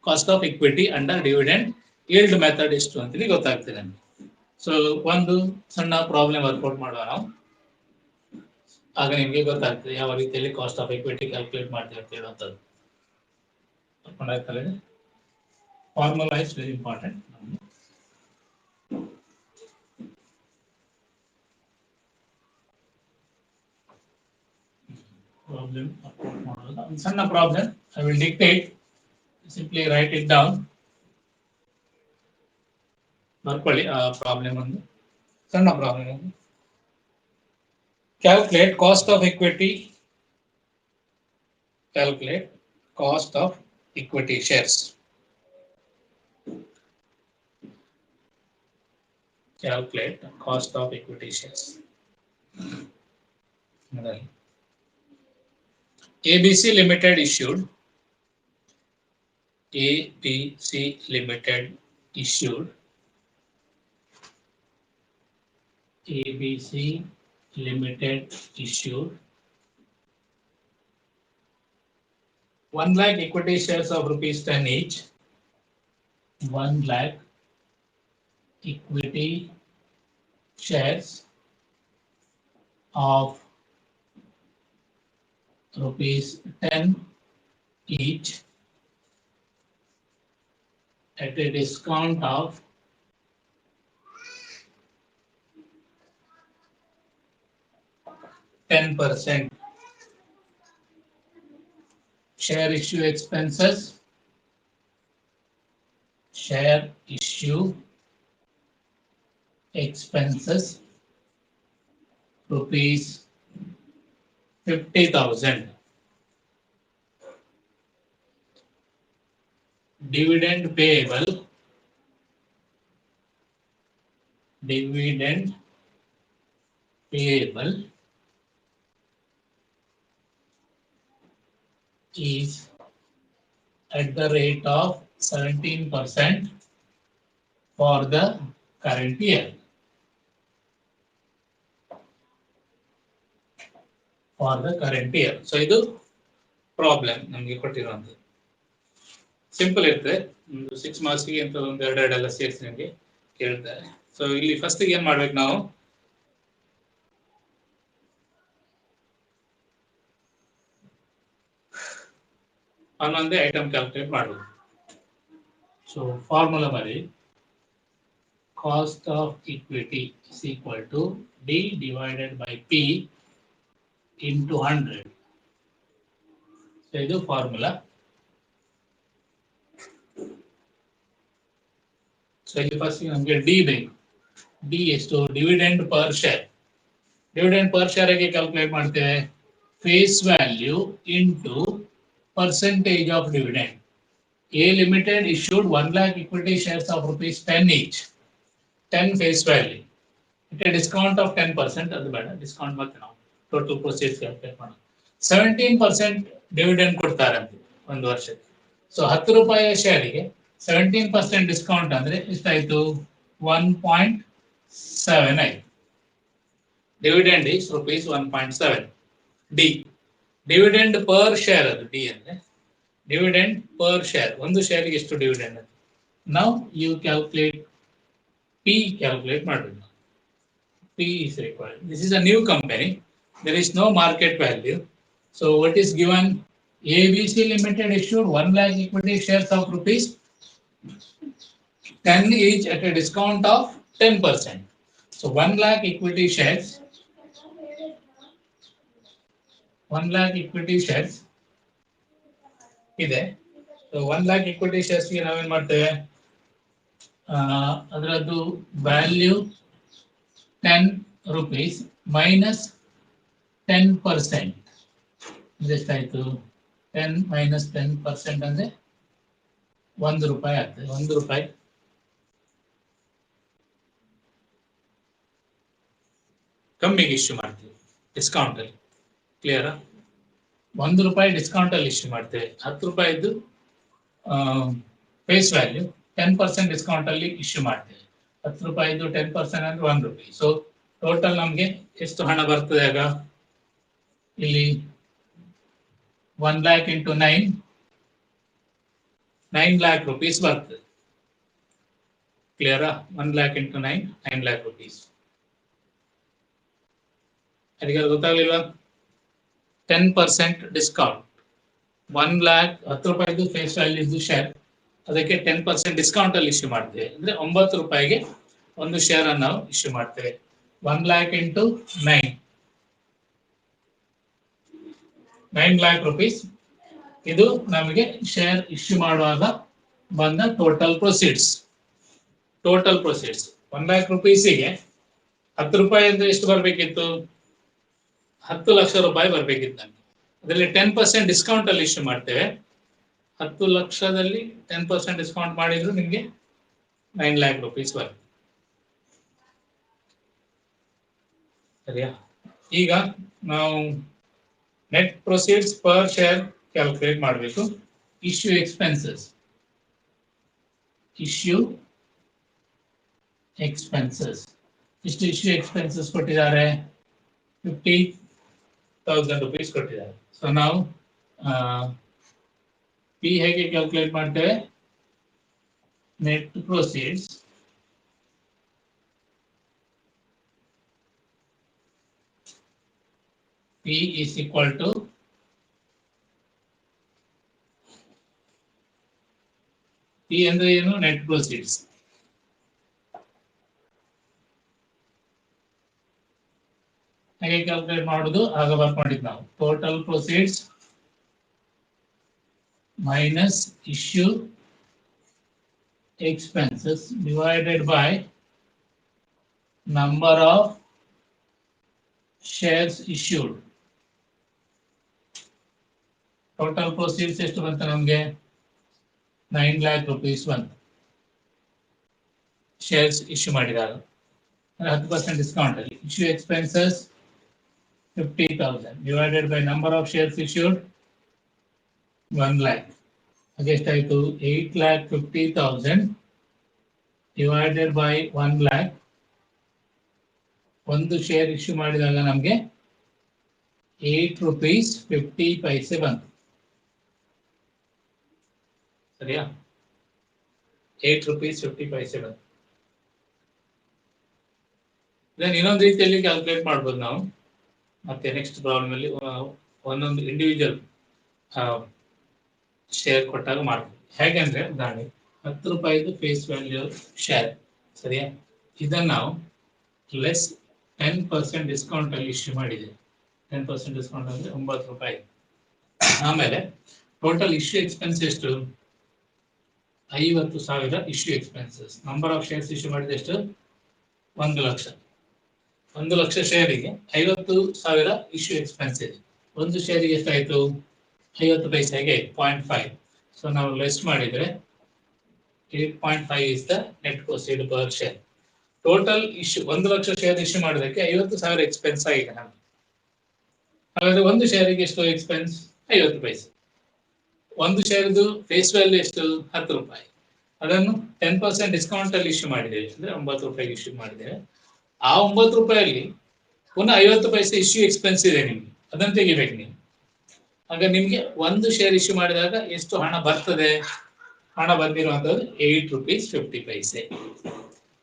Cost of equity under dividend yield method ಎಷ್ಟು ಅಂತೇಳಿ ಗೊತ್ತಾಗ್ತದೆ ನಮಗೆ. ಸೊ ಒಂದು ಸಣ್ಣ ಪ್ರಾಬ್ಲಮ್ ವರ್ಕೌಟ್ ಮಾಡುವ ನಾವು, ಆಗ ನಿಮಗೆ ಗೊತ್ತಾಗ್ತದೆ ಯಾವ ರೀತಿಯಲ್ಲಿ ಕಾಸ್ಟ್ ಆಫ್ ಇಕ್ವಿಟಿ ಕ್ಯಾಲ್ಕುಲೇಟ್ ಮಾಡ್ತೀವಿ ಅಂತ ಹೇಳುವಂಥದ್ದು. Formula is very important. Problem work out ಮಾಡುವಾಗ ಒಂದು ಸಣ್ಣ problem I will dictate, simply write it down. ಬರ್ಕೊಳ್ಳಿ ಆ ಪ್ರಾಬ್ಲಮ್ ಒಂದು ಸಣ್ಣ problem. Calculate cost of equity. Calculate cost of equity shares. Calculate cost of equity shares. ABC Limited issued. ABC Limited issued. ABC Limited issued 1 lakh equity shares of rupees 10 each. 1 lakh equity shares of rupees 10 each at a discount of 10%. Share issue expenses. Share issue expenses rupees 50,000. Dividend payable. Dividend payable is at the rate of 17% for the current year. For the current year. So ಇದು ಪ್ರಾಬ್ಲಮ್ ನಮಗೆ ಕೊಟ್ಟಿರುವಂಥದ್ದು. ಸಿಂಪಲ್ ಇರ್ತದೆ, 6 ಮಾರ್ಕ್ಸ್ಗೆ ಅಂತ ಒಂದು ಎರಡೆರಡೆಲ್ಲ ಸೇರಿಸಿ ನಿಮಗೆ ಕೇಳ್ತಾರೆ. ಸೊ ಇಲ್ಲಿ ಫಸ್ಟ್ ಏನ್ ಮಾಡ್ಬೇಕು ನಾವು, ಒಂದೊಂದೇ ಐಟಮ್ ಕ್ಯಾಲ್ಕುಲೇಟ್ ಮಾಡಬೇಕು. ಸೊ ಫಾರ್ಮುಲಾ ಬರೀ, cost of equity is equal to D divided by P into 100. So ಇದು ಫಾರ್ಮುಲಾ. ಸೊ ಇಲ್ಲಿ ಫಸ್ಟ್ ನಮಗೆ ಡಿ ಬೇಕು. ಡಿ ಎಷ್ಟು? Dividend per share. Dividend per share ಆಗಿ ಕ್ಯಾಲ್ಕುಲೇಟ್ ಮಾಡ್ತೇವೆ. Face value into percentage of dividend. A Limited issued 1 lakh equity shares of rupees 10 each. 10 face value. At a discount of 10%, ಅದು ಬೇಡ, ಡಿಸ್ಕೌಂಟ್ ಮತ್ತೆ ನಾವು ಟೋಟಲ್ ಪ್ರೊಸೀಡ್ಸ್ ಕ್ಯಾಲ್ಕುಲೇಟ್ ಮಾಡೋಣ. 17% ಡಿವಿಡೆಂಡ್ ಕೊಡ್ತಾರಂತೆ ಒಂದು ವರ್ಷಕ್ಕೆ. ಸೊ 10 ರೂಪಾಯಿಯ ಶೇರಿಗೆ 17% ಡಿಸ್ಕೌಂಟ್ ಅಂದ್ರೆ ಎಷ್ಟಾಯ್ತು? 1.7 ಆಯ್ತು. Dividend is rupees 1.7. D dividend per share, ಅದು ಡಿ ಅಂದ್ರೆ ಡಿವಿಡೆಂಡ್ ಪರ್ ಶೇರ್. ಒಂದು ಶೇರ್ಗೆ ಎಷ್ಟು ಡಿವಿಡೆಂಡ್ ಅಂತ. ನಾವು ಯು ಕ್ಯಾಲ್ಕುಲೇಟ್ ಪಿ ಕ್ಯಾಲ್ಕುಲೇಟ್ ಮಾಡಬೇಕು. P is required. This is a new company. There is no market value. So what is given? ABC Limited issued 1 lakh equity shares of rupees 10 each at a discount of 10%. So 1 lakh equity shares. 1 lakh equity shares ಇದೆ. So 1 lakh equity shares ಗೆ ನಾವೇನ್ ಮಾಡ್ತೇವೆ? ಅದರದ್ದು ವ್ಯಾಲ್ಯೂ 10 rupees minus 10%. ಎಷ್ಟಾಯ್ತು? 10 minus 10% ಅಂದ್ರೆ 1 ರೂಪಾಯಿ ಆಗ್ತದೆ. 1 ರೂಪಾಯಿ ಕಮ್ಮಿಗೆ ಇಶ್ಯೂ ಮಾಡ್ತೀವಿ ಡಿಸ್ಕೌಂಟ್ ಅಲ್ಲಿ. ಕ್ಲಿಯರಾ? 1 ರೂಪಾಯಿ ಡಿಸ್ಕೌಂಟ್ ಅಲ್ಲಿ ಇಶ್ಯೂ ಮಾಡ್ತೇವೆ. 10 ರೂಪಾಯಿದ್ದು ಫೇಸ್ ವ್ಯಾಲ್ಯೂ 10% ಡಿಸ್ಕೌಂಟ್ ಅಲ್ಲಿ ಇಶ್ಯೂ ಮಾಡ್ತೇವೆ. 10 ರೂಪಾಯಿದು 10% ಅಂದ್ರೆ 1 ರೂಪಾಯಿ. ಸೊ ಟೋಟಲ್ ನಮ್ಗೆ ಎಷ್ಟು ಹಣ ಬರ್ತದೆ ಆಗ? ಇಲ್ಲಿ 1 lakh into 9 lakh rupees ಬರ್ತದೆ. ಕ್ಲಿಯರಾ? 1 lakh into 9 lakh rupees. ಅದಕ್ಕೆ ಗೊತ್ತಾಗ್ಲಿಲ್ವಾ? 10% ಡಿಸ್ಕೌಂಟ್. 1 lakh 10 ರೂಪಾಯಿದು ಫೇಸ್ ವ್ಯಾಲ್ಯೂ ಇದ್ದು ಶೇರ್, ಅದಕ್ಕೆ 10% ಡಿಸ್ಕೌಂಟ್ ಅಲ್ಲಿ ಇಶ್ಯೂ ಮಾಡ್ತೇವೆ. ಅಂದ್ರೆ 9 ರೂಪಾಯಿಗೆ ಒಂದು ಶೇರ್ ಅನ್ನು ನಾವು ಇಶ್ಯೂ ಮಾಡ್ತೇವೆ. 1 lakh into 9 lakh rupees. ಇದು ನಮಗೆ ಶೇರ್ ಇಶ್ಯೂ ಮಾಡುವಾಗ ಬಂದ ಟೋಟಲ್ ಪ್ರೊಸೀಡ್ಸ್. 1 lakh rupeesಗೆ 10 ರೂಪಾಯಿ ಅಂದ್ರೆ ಎಷ್ಟು ಬರ್ಬೇಕಿತ್ತು? 10 ಲಕ್ಷ ರೂಪಾಯಿ ಬರ್ಬೇಕಿತ್ತು ನಮಗೆ. ಅದರಲ್ಲಿ 10% ಡಿಸ್ಕೌಂಟ್ ಅಲ್ಲಿ ಇಶ್ಯೂ ಮಾಡ್ತೇವೆ. 10 ಲಕ್ಷದಲ್ಲಿ 10% ಡಿಸ್ಕೌಂಟ್ ಮಾಡಿದ್ರು ನಿಮಗೆ 9 lakh rupees ಬರ್ತದೆ. ಸರಿಯಾ? ಈಗ ನಾವು net proceeds per share calculate ಮಾಡಬೇಕು. ಇಶ್ಯೂ ಎಕ್ಸ್ಪೆನ್ಸಸ್ ಇಷ್ಟು ಇಶ್ಯೂ ಎಕ್ಸ್ಪೆನ್ಸಸ್ ಕೊಟ್ಟಿದ್ದಾರೆ? 50,000 rupees ಕೊಟ್ಟಿದ್ದಾರೆ. ಸೊ ನಾವು ಪಿ ಹೇಗೆ ಕ್ಯಾಲ್ಕುಲೇಟ್ ಮಾಡ್ತೇವೆ? Net proceeds P is equal to P ಅಂದ್ರೆ ಏನು? Net proceeds. ಹೇಗೆ ಕ್ಯಾಲ್ಕುಲೇಟ್ ಮಾಡುದು? ಆಗ ಬರ್ಕೊಂಡಿದ್ದು ನಾವು total proceeds minus issue expenses divided by number of shares issued. Total proceeds ಎಷ್ಟು ಬಂತು ನಮಗೆ? 9 lakh rupees ಬಂತು ಶೇರ್ಸ್ ಇಶ್ಯೂ ಮಾಡಿದಾಗ. 10% ಡಿಸ್ಕೌಂಟ್ ಅಲ್ಲಿ. Issue expenses 50,000 divided by number of shares issued 1 lakh. ಅದೆಷ್ಟಾಯ್ತು? 8,50,000 divided by 1 lakh. ಒಂದು ಶೇರ್ ಇಶ್ಯೂ ಮಾಡಿದಾಗ ನಮಗೆ 8 rupees 50 paise ಬಂತು. ಸರಿಯಾ? 8 rupees 50 paise ಬಂತು. ಇದನ್ನು ಇನ್ನೊಂದು ರೀತಿಯಲ್ಲಿ ಕ್ಯಾಲ್ಕುಲೇಟ್ ಮಾಡ್ಬೋದು ನಾವು. ಮತ್ತೆ ನೆಕ್ಸ್ಟ್ ಪ್ರಾಬ್ಲಮ್ ಅಲ್ಲಿ ಒಂದೊಂದು ಇಂಡಿವಿಜುವಲ್ ಶೇರ್ ಕೊಟ್ಟಾಗ ಮಾಡ್ಬೋದು. ಹೇಗೆಂದ್ರೆ ಉದಾಹರಣೆ 10 ರೂಪಾಯಿದು ಫೇಸ್ ವ್ಯಾಲ್ಯೂ ಶೇರ್. ಸರಿಯಾ? ಇದನ್ನು ನಾವು ಲೆಸ್ 10% ಡಿಸ್ಕೌಂಟ್ ಅಲ್ಲಿ ಇಶ್ಯೂ ಮಾಡಿದೆ. 10% ಡಿಸ್ಕೌಂಟ್ ಅಂದ್ರೆ 9 ರೂಪಾಯಿ. ಆಮೇಲೆ ಟೋಟಲ್ ಇಶ್ಯೂ ಎಕ್ಸ್ಪೆನ್ಸ್ ಎಷ್ಟು? 50,000 issue expenses. Number of shares issue ಮಾಡಿದ ಎಷ್ಟು? 1 ಲಕ್ಷ. 1 ಲಕ್ಷ ಶೇರಿಗೆ 50,000 ಇಶ್ಯೂ ಎಕ್ಸ್ಪೆನ್ಸ್ ಇದೆ. ಒಂದು ಶೇರಿಗೆ ಎಷ್ಟಾಯ್ತು? 50 ಪೈಸೆಗೆ 0.5. ಸೊ ನಾವು ಲೆಸ್ ಮಾಡಿದ್ರೆ 8.5 is the net proceed per share. Total issue 1 lakh share issue ಮಾಡೋದಕ್ಕೆ 50,000 ಎಕ್ಸ್ಪೆನ್ಸ್ ಆಗಿದೆ ನಮ್ಗೆ. ಹಾಗಾದ್ರೆ ಒಂದು ಶೇರಿಗೆ ಎಷ್ಟು ಎಕ್ಸ್ಪೆನ್ಸ್? 50 ಪೈಸೆ. ಒಂದು ಶೇರ್ದು ಫೇಸ್ ವ್ಯಾಲ್ಯೂ ಎಷ್ಟು? 10 ರೂಪಾಯಿ. ಅದನ್ನು 10% ಡಿಸ್ಕೌಂಟ್ ಅಲ್ಲಿ ಇಶ್ಯೂ ಮಾಡಿದ್ದೇವೆ, ಅಂದ್ರೆ 9 ರೂಪಾಯಿಗೆ ಇಶ್ಯೂ ಮಾಡಿದ್ದೇವೆ. ಆ 9 ರೂಪಾಯಲ್ಲಿ ಪುನಃ 50 ಪೈಸೆ ಇಶ್ಯೂ ಎಕ್ಸ್ಪೆನ್ಸ್ ಇದೆ ನಿಮ್ಗೆ, ಅದನ್ನು ತೆಗಿಬೇಕು ನೀವು. ಆಗ ನಿಮ್ಗೆ ಒಂದು ಶೇರ್ ಇಶ್ಯೂ ಮಾಡಿದಾಗ ಎಷ್ಟು ಹಣ ಬರ್ತದೆ? ಹಣ ಬಂದಿರುವಂತದ್ದು 8 rupees 50 ಪೈಸೆ.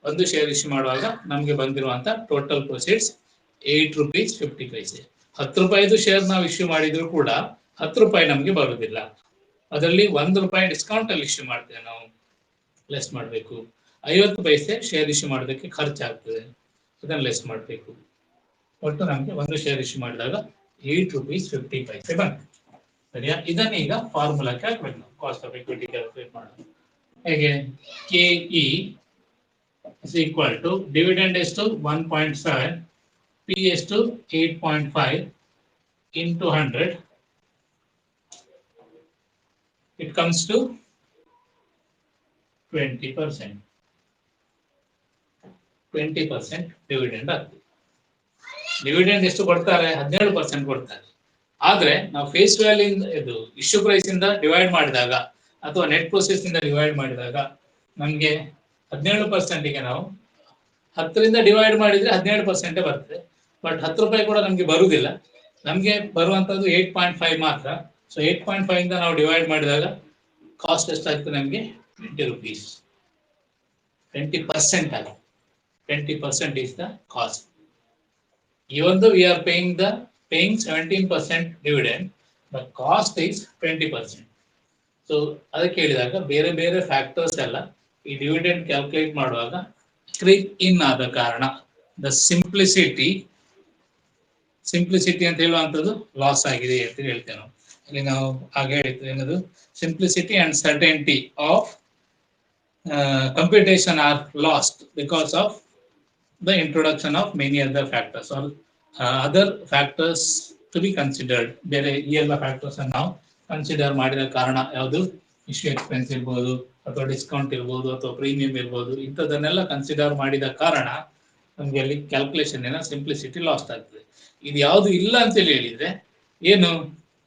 ಒಂದು ಶೇರ್ ಇಶ್ಯೂ ಮಾಡುವಾಗ ನಮ್ಗೆ ಬಂದಿರುವಂತ ಟೋಟಲ್ ಪ್ರೊಸೀಡ್ಸ್ 8 rupees 50 ಪೈಸೆ. 10 ರೂಪಾಯಿದು ಶೇರ್ ನಾವು ಇಶ್ಯೂ ಮಾಡಿದ್ರು ಕೂಡ 10 ರೂಪಾಯಿ ನಮ್ಗೆ ಬರುವುದಿಲ್ಲ. ಅದರಲ್ಲಿ 1 ರೂಪಾಯಿ ಡಿಸ್ಕೌಂಟ್ ಅಲ್ಲಿ ಇಶ್ಯೂ ಮಾಡ್ತೇವೆ ನಾವು, ಲೆಸ್ ಮಾಡಬೇಕು. 50 ಪೈಸೆ ಶೇರ್ ಇಶ್ಯೂ ಮಾಡೋದಕ್ಕೆ ಖರ್ಚಾಗ್ತದೆ, ಅದನ್ನು ಲೆಸ್ ಮಾಡಬೇಕು. ಒಟ್ಟು ನಮ್ಗೆ ಒಂದು ಶೇರ್ ಇಶ್ಯೂ ಮಾಡಿದಾಗ 8 rupees 50 ಪೈಸೆ ಬಂತು. ಸರಿಯಾ? ಇದನ್ನ ಈಗ ಫಾರ್ಮುಲಾಕ್ಕೆ ಹಾಕ್ಬೇಕು ನಾವು, ಕಾಸ್ಟ್ ಆಫ್ ಇಕ್ವಿಟಿ ಕ್ಯಾಲ್ಕುಲೇಟ್ ಮಾಡೋದು. ಹೇಗೆ? KE is equal to dividend ಎಷ್ಟು? 1.7, P ಎಷ್ಟು? 8.5 into 100. It comes to 20%. 20% dividend ಆಗ್ತದೆ. ಡಿವಿಡೆಂಡ್ ಎಷ್ಟು ಕೊಡ್ತಾರೆ? 17% ಕೊಡ್ತಾರೆ. ಆದ್ರೆ ನಾವು ಫೇಸ್ ವ್ಯಾಲ್ಯೂ ಇದು ಇಶ್ಯೂ ಪ್ರೈಸ್ ಇಂದ ಡಿವೈಡ್ ಮಾಡಿದಾಗ ಅಥವಾ ನೆಟ್ ಪ್ರೊಸೆಸ್ ಇಂದ ಡಿವೈಡ್ ಮಾಡಿದಾಗ ನಮ್ಗೆ 17%ಗೆ ನಾವು 10ರಿಂದ ಡಿವೈಡ್ ಮಾಡಿದ್ರೆ 17% ಬರ್ತದೆ. ಬಟ್ 10 ರೂಪಾಯಿ ಕೂಡ ನಮ್ಗೆ ಬರುವುದಿಲ್ಲ, ನಮ್ಗೆ ಬರುವಂತದ್ದು 8.5 ಮಾತ್ರ. ಸೊ 8.5 ಇಂದ ನಾವು ಡಿವೈಡ್ ಮಾಡಿದಾಗ ಕಾಸ್ಟ್ ಎಷ್ಟಾಗ್ತದೆ ನಮ್ಗೆ? 20 rupees. 20% ಆಗ 20% is the cost. Even though we are paying 17% dividend, the cost is 20%. So ಅದಕ್ಕೆ ಹೇಳಿದಾಗ ಬೇರೆ ಬೇರೆ ಫ್ಯಾಕ್ಟರ್ಸ್ ಎಲ್ಲ ಈ ಡಿವಿಡೆಂಡ್ ಕ್ಯಾಲ್ಕುಲೇಟ್ ಮಾಡುವಾಗ ಕ್ರೀಪ್ ಇನ್ ಆದ ಕಾರಣ ದ ಸಿಂಪ್ಲಿಸಿಟಿ ಅಂತ ಹೇಳುವಂಥದ್ದು ಲಾಸ್ ಆಗಿದೆ ಅಂತ ಹೇಳ್ತೇವೆ ನಾವು. ಇಲ್ಲಿ ನಾವು ಹಾಗೆ ಹೇಳಿದ್ವಿ, ಏನದು? Simplicity and certainty of computation are lost because of the introduction of many other factors or other factors to be considered. ಬೇರೆ ಈ ಎಲ್ಲ ಫ್ಯಾಕ್ಟರ್ಸ್ ಅನ್ನು ನಾವು ಕನ್ಸಿಡರ್ ಮಾಡಿದ ಕಾರಣ ಯಾವುದು? ಇಶ್ಯೂ ಎಕ್ಸ್ಪೆನ್ಸ್ ಇರ್ಬೋದು, ಅಥವಾ ಡಿಸ್ಕೌಂಟ್ ಇರ್ಬೋದು, ಅಥವಾ ಪ್ರೀಮಿಯಂ ಇರ್ಬೋದು, ಇಂಥದನ್ನೆಲ್ಲ ಕನ್ಸಿಡರ್ ಮಾಡಿದ ಕಾರಣ ನಮ್ಗೆ ಅಲ್ಲಿ ಕ್ಯಾಲ್ಕುಲೇಷನ್ ಸಿಂಪ್ಲಿಸಿಟಿ ಲಾಸ್ಟ್ ಆಗ್ತದೆ. ಇದು ಯಾವುದು ಇಲ್ಲ ಅಂತ ಹೇಳಿದ್ರೆ ಏನು?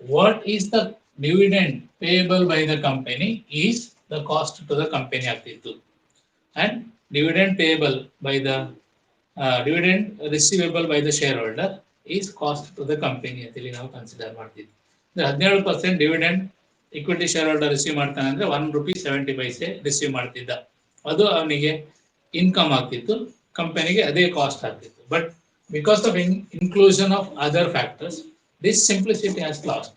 What is the dividend payable by the company is the cost to the company ಆಗ್ತಿತ್ತು, and dividend payable by the dividend receivable by the shareholder is cost to the company ಅಂತ ಹೇಳಿ ನಾವು ಕನ್ಸಿಡರ್ ಮಾಡ್ತಿದ್ವಿ. 17% dividend equity share holder receive ಮಾಡ್ತಾನೆ ಅಂದ್ರೆ 1 rupees 70 ಪೈಸೆ ರಿಸೀವ್ ಮಾಡ್ತಿದ್ದ, ಅದು ಅವನಿಗೆ ಇನ್ಕಮ್ ಆಗ್ತಿತ್ತು, ಕಂಪನಿಗೆ ಅದೇ ಕಾಸ್ಟ್ ಆಗ್ತಿತ್ತು. But because of inclusion of other factors this simplicity has last.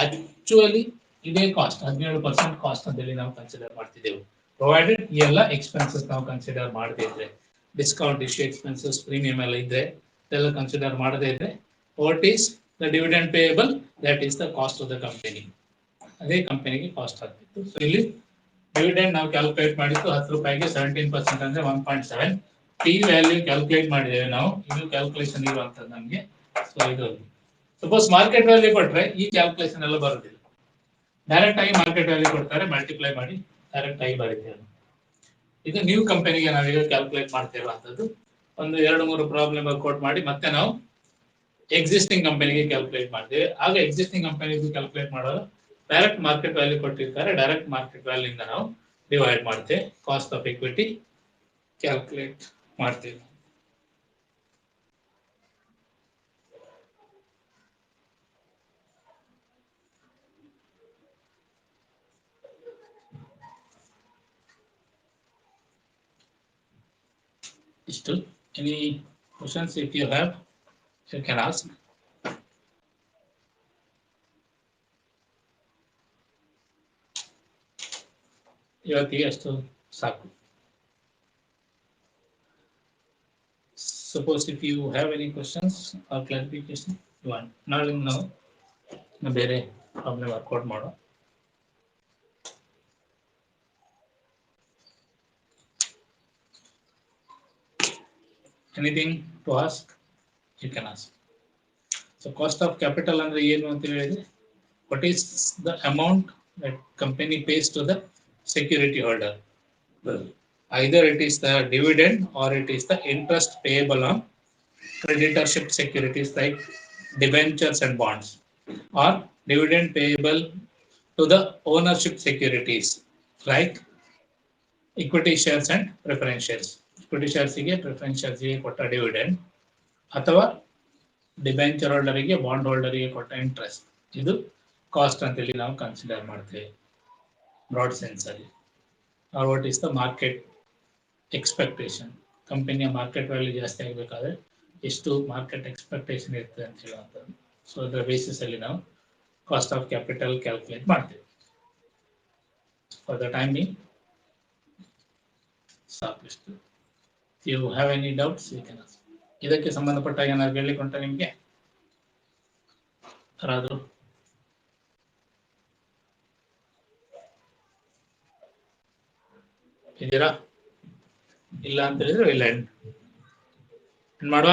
Actually ಇದೇ ಕಾಸ್ಟ್ 17% ಕಾಸ್ಟ್ ಅಂತ ಹೇಳಿ ನಾವು ಕನ್ಸಿಡರ್ ಮಾಡ್ತಿದ್ದೆವು, ಪ್ರೊವೈಡೆಡ್ ಈ ಎಲ್ಲ ಎಕ್ಸ್ಪೆನ್ಸಸ್ ನಾವು ಕನ್ಸಿಡರ್ ಮಾಡದೇ ಇದ್ರೆ, ಡಿಸ್ಕೌಂಟ್, ಇಶ್ಯೂ ಎಕ್ಸ್ಪೆನ್ಸಸ್, ಪ್ರೀಮಿಯಂ ಎಲ್ಲ ಇದ್ರೆ, ಇದೆಲ್ಲ ಕನ್ಸಿಡರ್ ಮಾಡದೇ ಇದ್ರೆ, what is the dividend payable, that is the cost of the company, ಅದೇ ಕಂಪನಿಗೆ ಕಾಸ್ಟ್ ಆಗ್ತಿತ್ತು. ಸೊ ಇಲ್ಲಿ ಡಿವಿಡೆಂಡ್ ನಾವು ಕ್ಯಾಲ್ಕುಲೇಟ್ ಮಾಡಿದ್ದು 10 ರೂಪಾಯಿಗೆ 17% ಅಂದ್ರೆ 1.7. ಪಿ ವ್ಯಾಲ್ಯೂ ಕ್ಯಾಲ್ಕುಲೇಟ್ ಮಾಡಿದ್ದೇವೆ ನಾವು, ಇದು ಕ್ಯಾಲ್ಕುಲೇಷನ್ ಇರುವಂತದ್ದು ನಮಗೆ. ಸೊ ಇದು ಸಪೋಸ್ ಮಾರ್ಕೆಟ್ ವ್ಯಾಲ್ಯೂ ಕೊಟ್ರೆ ಈ ಕ್ಯಾಲ್ಕುಲೇಷನ್ ಎಲ್ಲ ಬರುದಿಲ್ಲ, ಡೈರೆಕ್ಟ್ ಆಗಿ ಮಾರ್ಕೆಟ್ ವ್ಯಾಲ್ಯೂ ಕೊಡ್ತಾರೆ, ಮಲ್ಟಿಪ್ಲೈ ಮಾಡಿ ಡೈರೆಕ್ಟ್ ಆಗಿ ಬರೀತೇವೆ. ಇದು ನ್ಯೂ ಕಂಪನಿಗೆ ನಾವೀಗ ಕ್ಯಾಲ್ಕುಲೇಟ್ ಮಾಡ್ತಿರುವಂತದ್ದು. ಒಂದು 2-3 ಪ್ರಾಬ್ಲಮ್ ವರ್ಕೌಟ್ ಮಾಡಿ ಮತ್ತೆ ನಾವು ಎಕ್ಸಿಸ್ಟಿಂಗ್ ಕಂಪನಿಗೆ ಕ್ಯಾಲ್ಕುಲೇಟ್ ಮಾಡ್ತೇವೆ. ಆಗ ಎಕ್ಸಿಸ್ಟಿಂಗ್ ಕಂಪನಿಗೆ ಕ್ಯಾಲ್ಕುಲೇಟ್ ಮಾಡೋದು ಡೈರೆಕ್ಟ್ ಮಾರ್ಕೆಟ್ ವ್ಯಾಲ್ಯೂ ಕೊಟ್ಟಿರ್ತಾರೆ, ಡೈರೆಕ್ಟ್ ಮಾರ್ಕೆಟ್ ವ್ಯಾಲ್ಯೂ ಇಂದ ನಾವು ಡಿವೈಡ್ ಮಾಡ್ತೇವೆ, ಕಾಸ್ಟ್ ಆಫ್ ಇಕ್ವಿಟಿ ಕ್ಯಾಲ್ಕುಲೇಟ್ ಮಾಡ್ತೇವೆ. Still, any questions if you have, you can ask. ಇವತ್ತಿಗೆ ಅಷ್ಟು ಸಾಕು. Suppose if you have any questions or clarification you want, ನಾಳೆ ನಾವು ಬೇರೆ ಪ್ರಾಬ್ಲಮ್ ವರ್ಕೌಟ್ ಮಾಡೋ. Anything to ask? You can ask. So cost of capital ಅಂದ್ರೆ ಏನು ಅಂತ ಹೇಳಿದ್ರೆ, what is the amount that company pays to the security holder? Either it is the dividend or it is the interest payable on creditorship securities like debentures and bonds, or dividend payable to the ownership securities like equity shares and preference shares. Equity shares ಗೆ preference shares ಗೆ ಕೊಟ್ಟ dividend ಅಥವಾ ಡಿಬೆಂಚರ್ ಹೋಲ್ಡರಿಗೆ ಬಾಂಡ್ ಹೋಲ್ಡರಿಗೆ ಕೊಟ್ಟ ಇಂಟ್ರೆಸ್ಟ್, ಇದು ಕಾಸ್ಟ್ ಅಂತೇಳಿ ನಾವು ಕನ್ಸಿಡರ್ ಮಾಡ್ತೇವೆ ಬ್ರಾಡ್ ಸೆನ್ಸ್ ಅಲ್ಲಿ. Or what is the market expectation, ಕಂಪನಿಯ ಮಾರ್ಕೆಟ್ ವ್ಯಾಲ್ಯೂ ಜಾಸ್ತಿ ಆಗಬೇಕಾದ್ರೆ ಎಷ್ಟು ಮಾರ್ಕೆಟ್ ಎಕ್ಸ್ಪೆಕ್ಟೇಷನ್ ಇರ್ತದೆ ಅಂತ ಹೇಳುವಂಥದ್ದು. ಸೊ ಅದರ ಬೇಸಿಸ್ ಅಲ್ಲಿ ನಾವು ಕಾಸ್ಟ್ ಆಫ್ ಕ್ಯಾಪಿಟಲ್ ಕ್ಯಾಲ್ಕುಲೇಟ್ ಮಾಡ್ತೇವೆ. ಫಾರ್ ದ ಟೈಮ್ ಬೀಯಿಂಗ್ ಸಾಕಿಷ್ಟು. You have any doubts you can ask. ಇದಕ್ಕೆ ಸಂಬಂಧಪಟ್ಟಾಗ ಏನಾದ್ರು ಹೇಳಲಿಕ್ಕೆ ಉಂಟಾ ನಿಮಗೆ ಯಾರಾದರೂ? ಇದ್ದೀರಾ? ಇಲ್ಲ ಅಂತ ಹೇಳಿದ್ರೆ ಇಲ್ಲ ಎಂಡ್ ಮಾಡುವ.